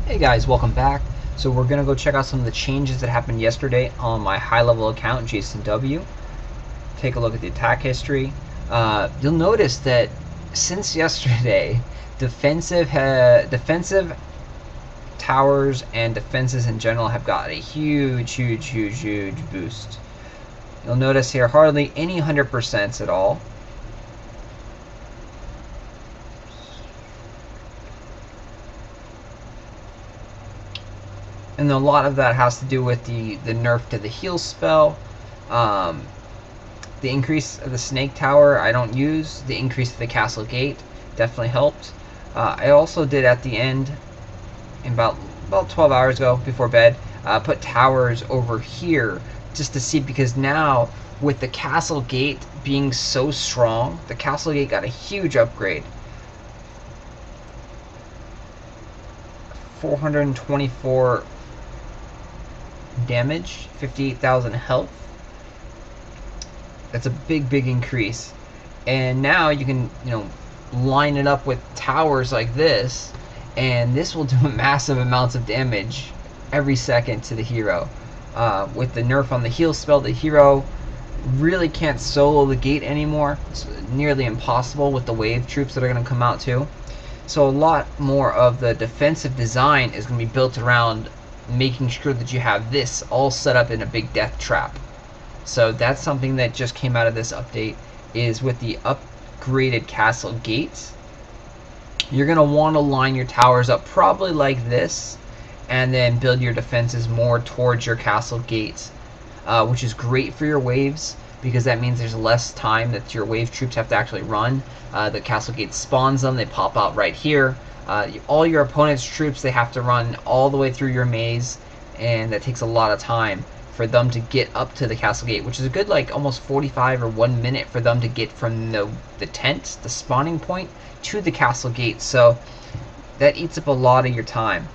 Hey guys, welcome back. So we're gonna go check out some of the changes that happened yesterday on my high-level account, Jason W. Take a look at the attack history. You'll notice that since yesterday, defensive towers and defenses in general have got a huge boost. You'll notice here hardly any 100% at all. And a lot of that has to do with the nerf to the heal spell. The increase of the snake tower I don't use. The increase of the castle gate definitely helped. I also did at the end, in about 12 hours ago before bed, put towers over here just to see, because now with the castle gate being so strong, the castle gate got a huge upgrade. 424 damage, 58,000 health. That's a big increase. And now you can, line it up with towers like this, and this will do massive amounts of damage every second to the hero. With the nerf on the heal spell, the hero really can't solo the gate anymore. It's nearly impossible with the wave troops that are going to come out too. So a lot more of the defensive design is going to be built around making sure that you have this all set up in a big death trap. So that's something that just came out of this update, is with the upgraded castle gates. You're going to want to line your towers up probably like this, and then build your defenses more towards your castle gates, which is great for your waves, because that means there's less time that your wave troops have to actually run. The castle gate spawns them, they pop out right here. All your opponent's troops, they have to run all the way through your maze, and that takes a lot of time for them to get up to the castle gate, which is a good almost 45 or 1 minute for them to get from the tent, the spawning point, to the castle gate. So that eats up a lot of your time.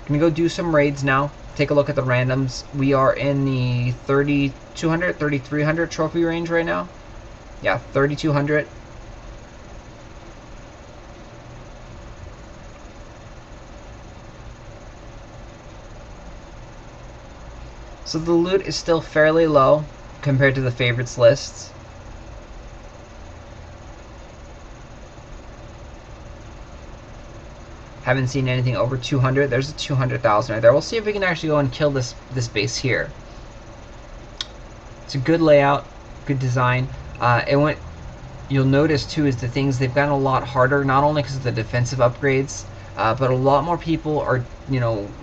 I'm gonna go do some raids now. Take a look at the randoms. We are in the 3200, 3300 trophy range right now. Yeah, 3200. So the loot is still fairly low compared to the favorites lists. Haven't seen anything over 200. There's a 200,000 right there. We'll see if we can actually go and kill this base here. It's a good layout, good design. You'll notice too is the things, they've gotten a lot harder, not only because of the defensive upgrades, but a lot more people are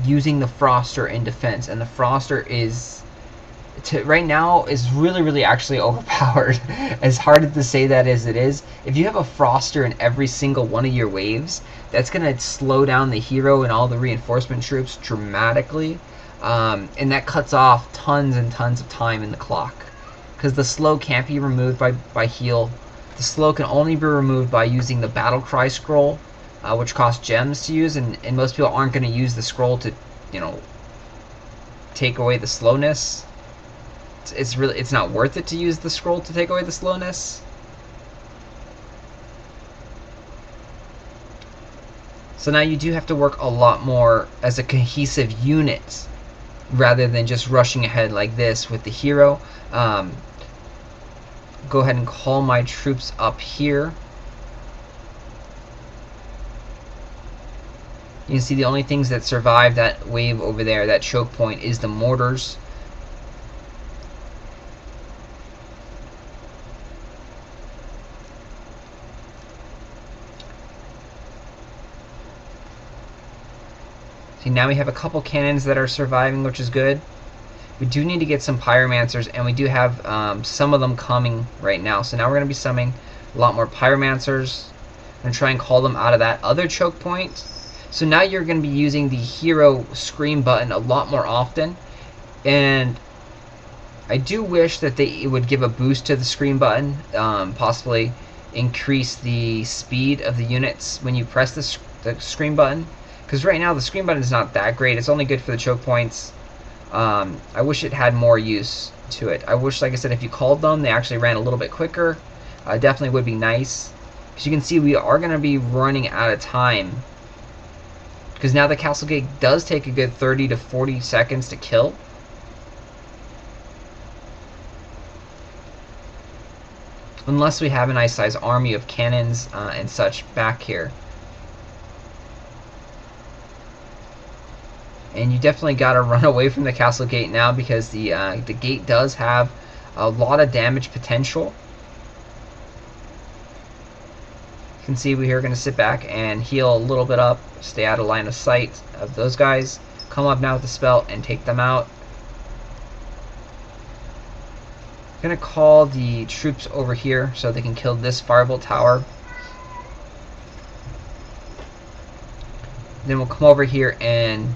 using the Froster in defense, and the Froster is right now is really actually overpowered. As hard to say that as it is, if you have a Froster in every single one of your waves, that's gonna slow down the hero and all the reinforcement troops dramatically, and that cuts off tons and tons of time in the clock, because the slow can't be removed by heal. The slow can only be removed by using the battle cry scroll, which costs gems to use, and most people aren't going to use the scroll to take away the slowness. It's not worth it to use the scroll to take away the slowness. So now you do have to work a lot more as a cohesive unit rather than just rushing ahead like this with the hero. Go ahead and call my troops up here. You can see the only things that survive that wave over there, that choke point, is the mortars. See, now we have a couple cannons that are surviving, which is good. We do need to get some pyromancers, and we do have some of them coming right now. So now we're going to be summoning a lot more pyromancers. I'm going to try and call them out of that other choke point. So now you're going to be using the hero scream button a lot more often, and I do wish that it would give a boost to the scream button, possibly increase the speed of the units when you press the scream button, because right now the scream button is not that great. It's only good for the choke points. I wish it had more use to it. I wish, like I said, if you called them, they actually ran a little bit quicker. Definitely would be nice, because you can see we are going to be running out of time because now the castle gate does take a good 30 to 40 seconds to kill. Unless we have a nice sized army of cannons and such back here. And you definitely got to run away from the castle gate now, because the gate does have a lot of damage potential. You can see we're going to sit back and heal a little bit up, stay out of line of sight of those guys, come up now with the spell and take them out. I'm going to call the troops over here so they can kill this firebolt tower. Then we'll come over here and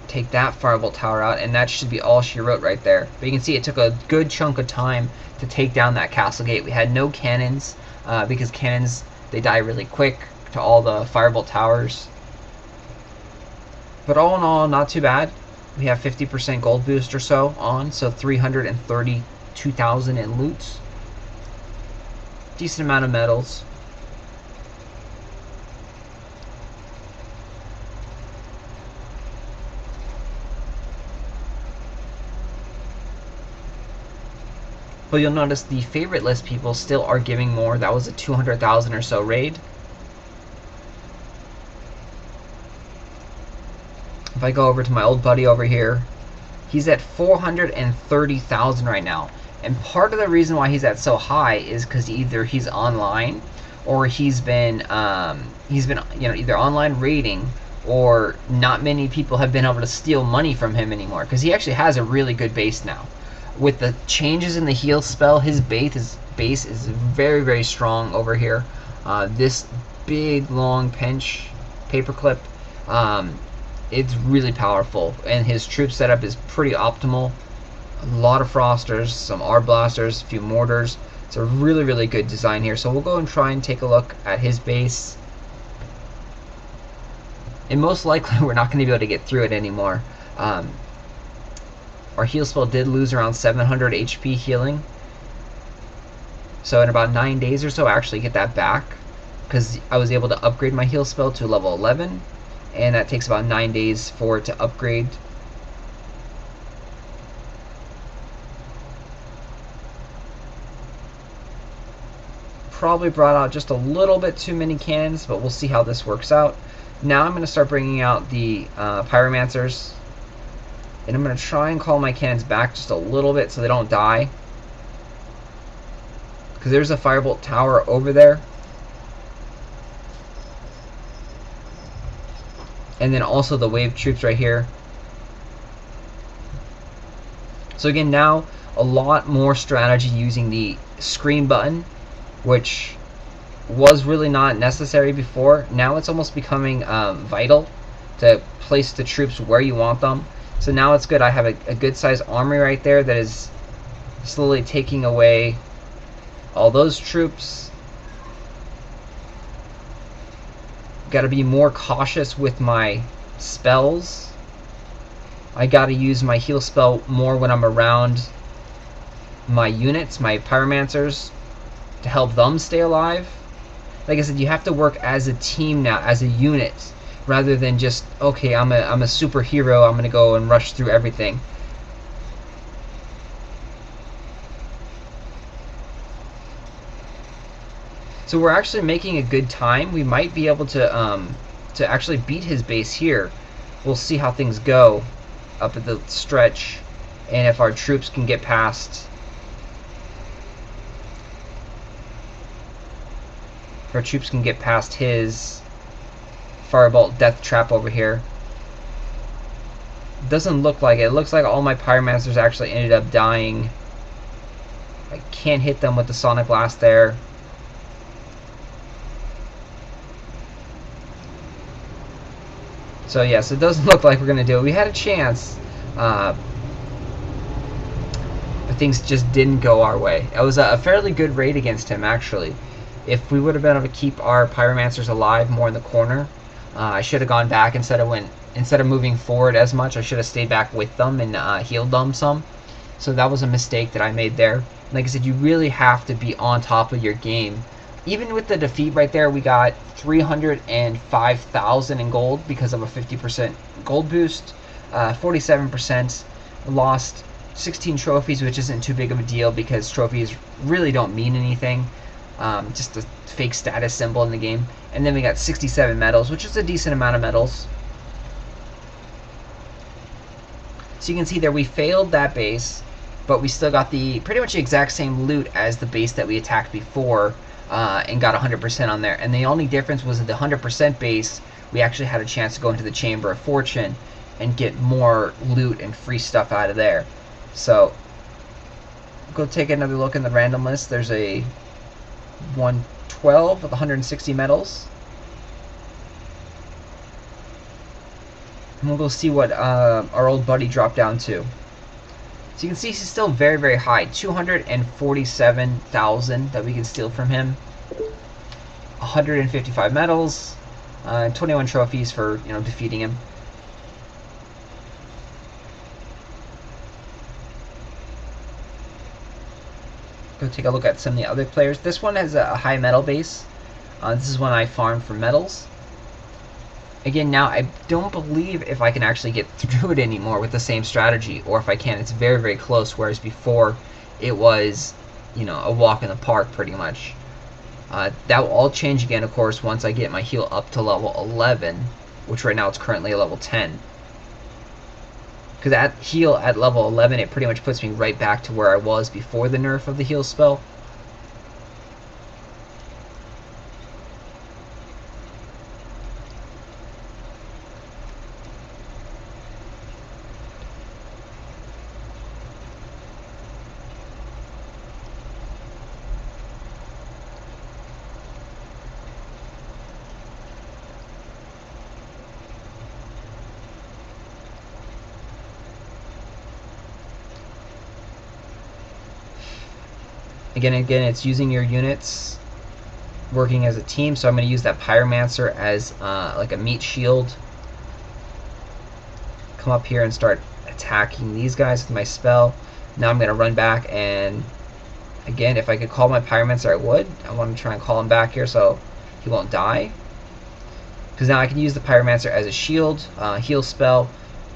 take that firebolt tower out, and that should be all she wrote right there. But you can see it took a good chunk of time to take down that castle gate. We had no cannons, because cannons, they die really quick to all the firebolt towers. But all in all, not too bad. We have 50% gold boost or so on, so 332,000 in loot. Decent amount of medals. But you'll notice the favorite list people still are giving more. That was a 200,000 or so raid. If I go over to my old buddy over here, he's at 430,000 right now. And part of the reason why he's at so high is because either he's online, or he's been either online raiding, or not many people have been able to steal money from him anymore, because he actually has a really good base now. With the changes in the heal spell, his base is very, very strong over here. This big long pinch paperclip, it's really powerful, and his troop setup is pretty optimal. A lot of frosters, some arc blasters, a few mortars. It's a really, really good design here. So we'll go and try and take a look at his base, and most likely we're not going to be able to get through it anymore. Our heal spell did lose around 700 HP healing. So in about 9 days or so, I actually get that back, because I was able to upgrade my heal spell to level 11, and that takes about 9 days for it to upgrade. Probably brought out just a little bit too many cannons, but we'll see how this works out. Now I'm going to start bringing out the pyromancers. And I'm going to try and call my cannons back just a little bit so they don't die. Because there's a firebolt tower over there. And then also the wave troops right here. So again, now a lot more strategy using the screen button, which was really not necessary before. Now it's almost becoming vital to place the troops where you want them. So now it's good. I have a good sized army right there that is slowly taking away all those troops. Got to be more cautious with my spells. I got to use my heal spell more when I'm around my units, my pyromancers, to help them stay alive. Like I said, you have to work as a team now, as a unit, rather than just, okay, I'm a superhero, I'm gonna go and rush through everything. So we're actually making a good time. We might be able to actually beat his base here. We'll see how things go up at the stretch, and if our troops can get past. If our troops can get past his firebolt death trap over here. Doesn't look like it. It looks like all my pyromancers actually ended up dying. I can't hit them with the sonic blast there. So yes, it doesn't look like we're gonna do it. We had a chance, but things just didn't go our way. It was a fairly good raid against him, actually. If we would have been able to keep our pyromancers alive more in the corner, I should have gone back instead of moving forward as much. I should have stayed back with them and healed them some. So that was a mistake that I made there. Like I said, you really have to be on top of your game even with the defeat right there, we got 305,000 in gold because of a 50% gold boost. 47% lost 16 trophies, which isn't too big of a deal because trophies really don't mean anything. Just a fake status symbol in the game. And then we got 67 medals, which is a decent amount of medals. So you can see there we failed that base, but we still got the pretty much the exact same loot as the base that we attacked before, and got 100% on there. And the only difference was that the 100% base, we actually had a chance to go into the Chamber of Fortune and get more loot and free stuff out of there. So go take another look in the random list. There's a 112 with 160 medals. And we'll go see what our old buddy dropped down to. So you can see he's still very, very high. 247,000 that we can steal from him. 155 medals. 21 trophies for, you know, defeating him. Go take a look at some of the other players. This one has a high medal base. This is one I farmed for medals. Again, now I don't believe if I can actually get through it anymore with the same strategy, or if I can, it's very, very close, whereas before it was, you know, a walk in the park pretty much. That will all change again, of course, once I get my heal up to level 11, which right now it's currently a level 10. Because that heal at level 11, it pretty much puts me right back to where I was before the nerf of the heal spell. Again, it's using your units working as a team. So I'm going to use that Pyromancer as like a meat shield. Come up here and start attacking these guys with my spell. Now I'm going to run back, and again, if I could call my Pyromancer, I would. I want to try and call him back here so he won't die. Because now I can use the Pyromancer as a shield, heal spell.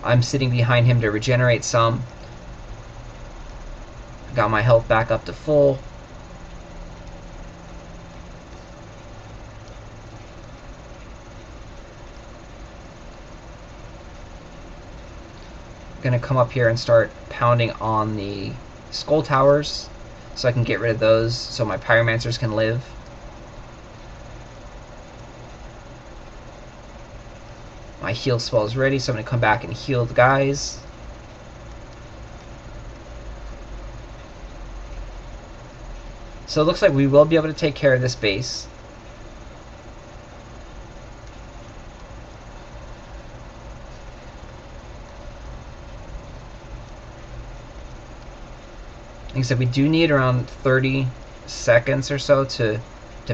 I'm sitting behind him to regenerate some. Got my health back up to full. Gonna come up here and start pounding on the skull towers so I can get rid of those so my Pyromancers can live. My heal spell is ready, so I'm gonna come back and heal the guys. So it looks like we will be able to take care of this base. Like I said, we do need around 30 seconds or so to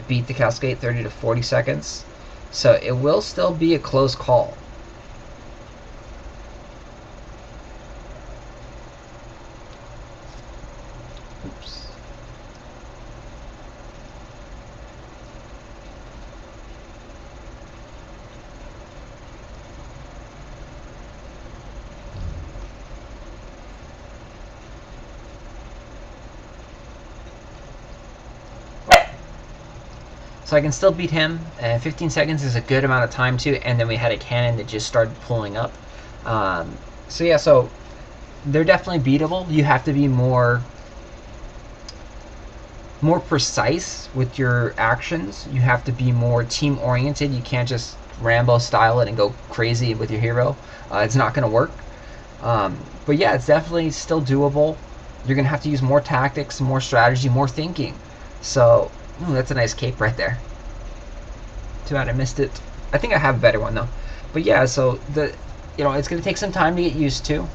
beat the Cascade, 30 to 40 seconds. So it will still be a close call. Oops. So I can still beat him. 15 seconds is a good amount of time too, and then we had a cannon that just started pulling up. So yeah, so they're definitely beatable. You have to be more precise with your actions. You have to be more team oriented. You can't just Rambo style it and go crazy with your hero. It's not going to work. But yeah, it's definitely still doable. You're going to have to use more tactics, more strategy, more thinking. So ooh, that's a nice cape right there. Too bad I missed it. I think I have a better one though. But yeah, so it's going to take some time to get used to.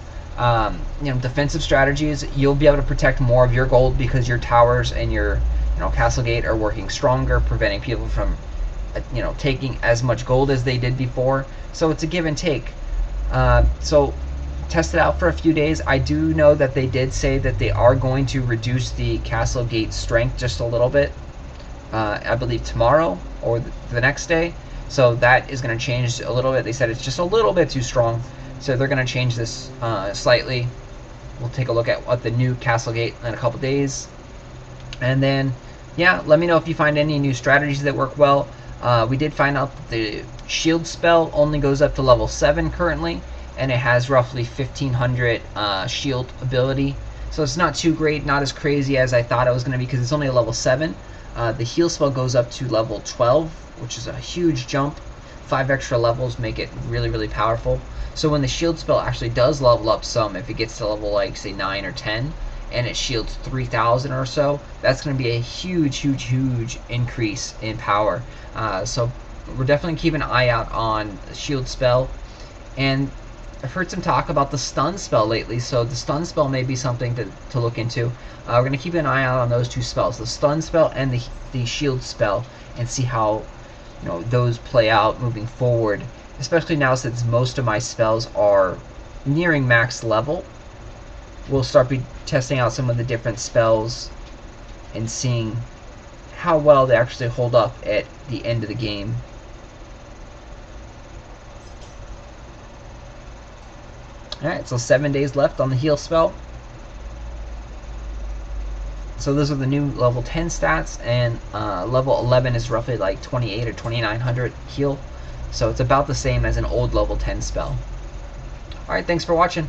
Defensive strategies, you'll be able to protect more of your gold because your towers and your castle gate are working stronger, preventing people from taking as much gold as they did before. So it's a give and take. So test it out for a few days. I do know that they did say that they are going to reduce the castle gate strength just a little bit. I believe tomorrow or the next day. So that is going to change a little bit. They said it's just a little bit too strong, so they're going to change this slightly. We'll take a look at what the new Castlegate in a couple days, and then yeah, let me know if you find any new strategies that work well. We did find out that the shield spell only goes up to level 7 currently, and it has roughly 1500 shield ability. So it's not too great, not as crazy as I thought it was going to be, because it's only a level 7. The heal spell goes up to level 12, which is a huge jump. 5 extra levels make it really, really powerful. So when the shield spell actually does level up some, if it gets to level like say 9 or 10, and it shields 3,000 or so, that's going to be a huge, huge, huge increase in power. So we're definitely keeping an eye out on the shield spell. And I've heard some talk about the stun spell lately, so the stun spell may be something to look into. We're going to keep an eye out on those two spells, the stun spell and the shield spell, and see how those play out moving forward, especially now since most of my spells are nearing max level. We'll start testing out some of the different spells and seeing how well they actually hold up at the end of the game. Alright, so 7 days left on the heal spell. So those are the new level 10 stats, and level 11 is roughly like 28 or 2900 heal. So it's about the same as an old level 10 spell. Alright, thanks for watching.